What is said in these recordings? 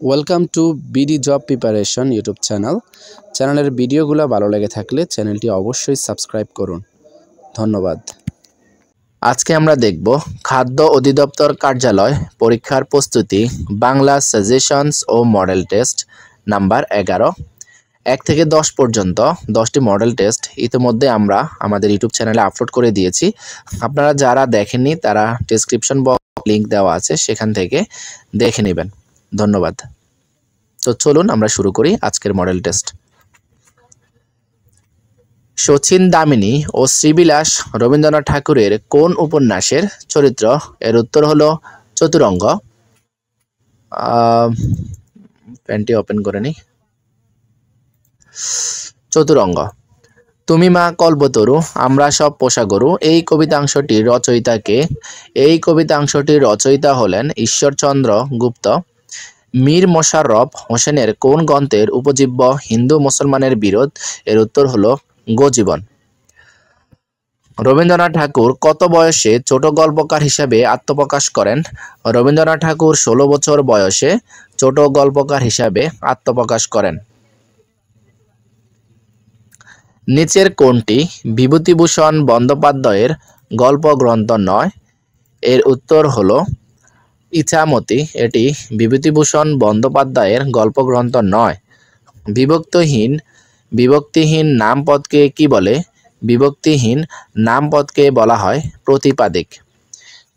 Welcome to BD job preparation YouTube চ্যানেলের ভিডিওগুলো ভালো লেগে থাকলে চ্যানেলটি অবশ্যই সাবস্ক্রাইব করুন। ধন্যবাদ। আজকে আমরা দেখব খাদ্য অধিদপ্তর কার্যালয় পরীক্ষার প্রস্তুতি বাংলা সাজেশনস ও মডেল টেস্ট নাম্বার 11 1 থেকে 10 পর্যন্ত 10টি মডেল টেস্ট ইতিমধ্যে আমরা আমাদের ইউটিউব চ্যানেলে আপলোড করে দিয়েছি। আপনারা যারা দেখেননি তারা ডেসক্রিপশন বক্স লিংক দেওয়া আছে, সেখান থেকে দেখে নেবেন। ধন্যবাদ। তো চলুন আমরা শুরু করি আজকের মডেল টেস্ট। শচীন দামিনী ও শ্রীবিলাস রবীন্দ্রনাথ ঠাকুরের কোন উপন্যাসের চরিত্র? এর উত্তর হলো চতুরঙ্গ। প্যান্টটি ওপেন করে নি। চতুরঙ্গ। তুমি মা কল্পতরু আমরা সব পোষা গরু এই কবিতাংশটির রচয়িতা হলেন ঈশ্বরচন্দ্র গুপ্ত। মীর মোশাররফ হোসেনের কোন গ্রন্থের উপজীব্য হিন্দু মুসলমানের বিরোধ? এর উত্তর হলো গোজীবন। রবীন্দ্রনাথ ঠাকুর কত বয়সে ছোট গল্পকার হিসাবে আত্মপ্রকাশ করেন? রবীন্দ্রনাথ ঠাকুর 16 বছর বয়সে ছোট গল্পকার হিসাবে আত্মপ্রকাশ করেন। নিচের কোনটি বিভূতিভূষণ বন্দ্যোপাধ্যায়ের গল্প গ্রন্থ নয়? এর উত্তর হলো ইছামতি। এটি বিভূতিভূষণ বন্দ্যোপাধ্যায়ের গল্প গ্রন্থ নয়। বিভক্তিহীন নামপদকে কি বলে? বিভক্তিহীন নামপদকে বলা হয় প্রতিপাদিক।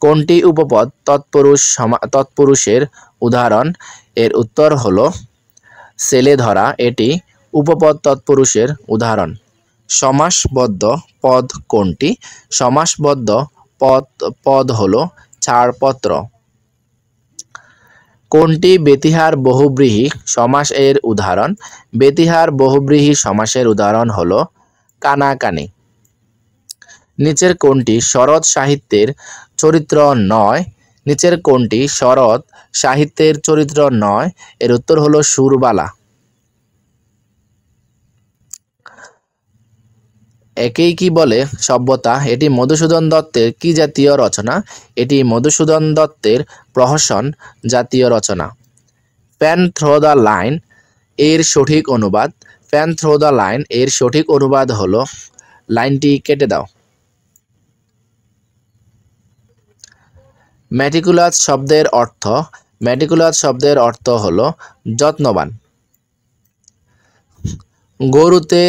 কোনটি উপপদ তৎপুরুষের উদাহরণ? এর উত্তর হলো ছেলে ধরা। এটি উপপদ তৎপুরুষের উদাহরণ। সমাসবদ্ধ পদ কোনটি? সমাসবদ্ধ পদ হলো ছাড়পত্র। কোনটি বেতিহার বহুব্রীহি সমাস এর উদাহরণ? বেতিহার বহুব্রীহি সমাসের উদাহরণ হলো কানাকানি। নিচের কোনটি শরৎ সাহিত্যের চরিত্র নয়? নিচের কোনটি শরৎ সাহিত্যের চরিত্র নয়? এর উত্তর হলো সুরবালা। একেই কি বলে সভ্যতা? এটি মধুসূদন দত্তের কি জাতীয় রচনা? এটি মধুসূদন দত্তের প্রহসন জাতীয় রচনা। প্যান থ্রো দ্য লাইন এর সঠিক অনুবাদ? প্যান থ্রো দ্য লাইন এর সঠিক অনুবাদ হলো লাইনটি কেটে দাও। ম্যাটিকুলাস শব্দের অর্থ? ম্যাটিকুলাস শব্দের অর্থ হলো যত্নবান। গরুতে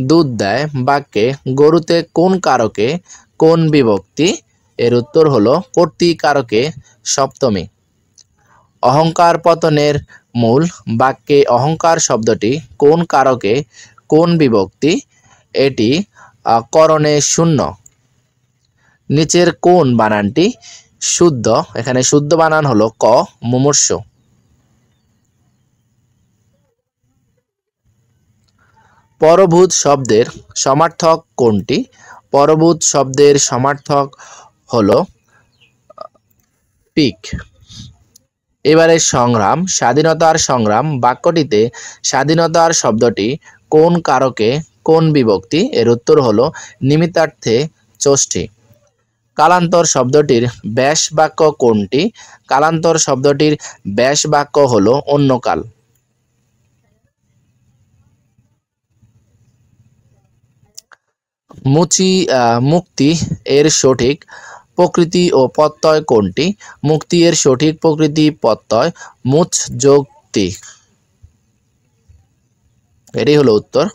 দুধ দেয় বাক্যে গরুতে কোন কারকে কোন বিভক্তি? এর উত্তর হলো কর্তৃকারকে সপ্তমী। অহংকার পতনের মূল বাক্যে অহংকার শব্দটি কোন কারকে কোন বিভক্তি? এটি করণে শূন্য। নিচের কোন বানানটি শুদ্ধ? এখানে শুদ্ধ বানান হলো ক মুমূর্ষ। পরভূত শব্দের সমার্থক কোনটি? পরভূত শব্দের সমার্থক হলো পিক। এবারে সংগ্রাম স্বাধীনতার সংগ্রাম বাক্যটিতে স্বাধীনতার শব্দটি কোন কারকে কোন বিভক্তি? এর উত্তর হলো নিমিত্তার্থে ষষ্ঠী। কালান্তর শব্দটির ব্যাস বাক্য কোনটি? কালান্তর শব্দটির ব্যাস বাক্য হলো অন্যকাল। মুক্তি এর সঠিক প্রকৃতি ও প্রত্যয় কোনটি? মুক্তি এর সঠিক প্রকৃতি প্রত্যয় মুচ যোগ তি। এটাই হলো উত্তর।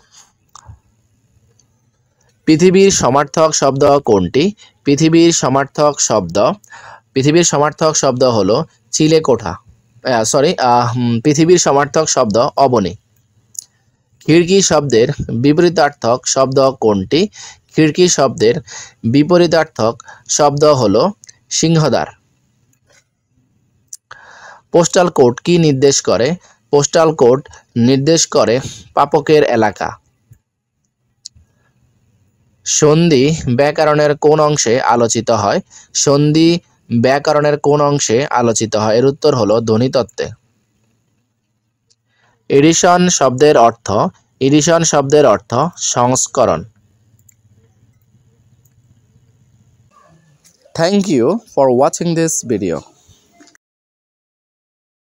পৃথিবীর সমার্থক শব্দ কোনটি? পৃথিবীর সমার্থক শব্দ হলো চিলেকোঠা। পৃথিবীর সমার্থক শব্দ অবনী। খিড়কি শব্দের বিপরীতার্থক শব্দ কোনটি? খিড়কি শব্দের বিপরীতার্থক শব্দ হলো সিংহদ্বার। পোস্টাল কোড কি নির্দেশ করে? পোস্টাল কোড নির্দেশ করে পাপকের এলাকা। সন্ধি ব্যাকরণের কোন অংশে আলোচিত হয়? সন্ধি ব্যাকরণের কোন অংশে আলোচিত হয়? এর উত্তর হলো ধ্বনিতত্ত্বে। এডিশন শব্দের অর্থ সংস্করণ। Thank you for watching this video.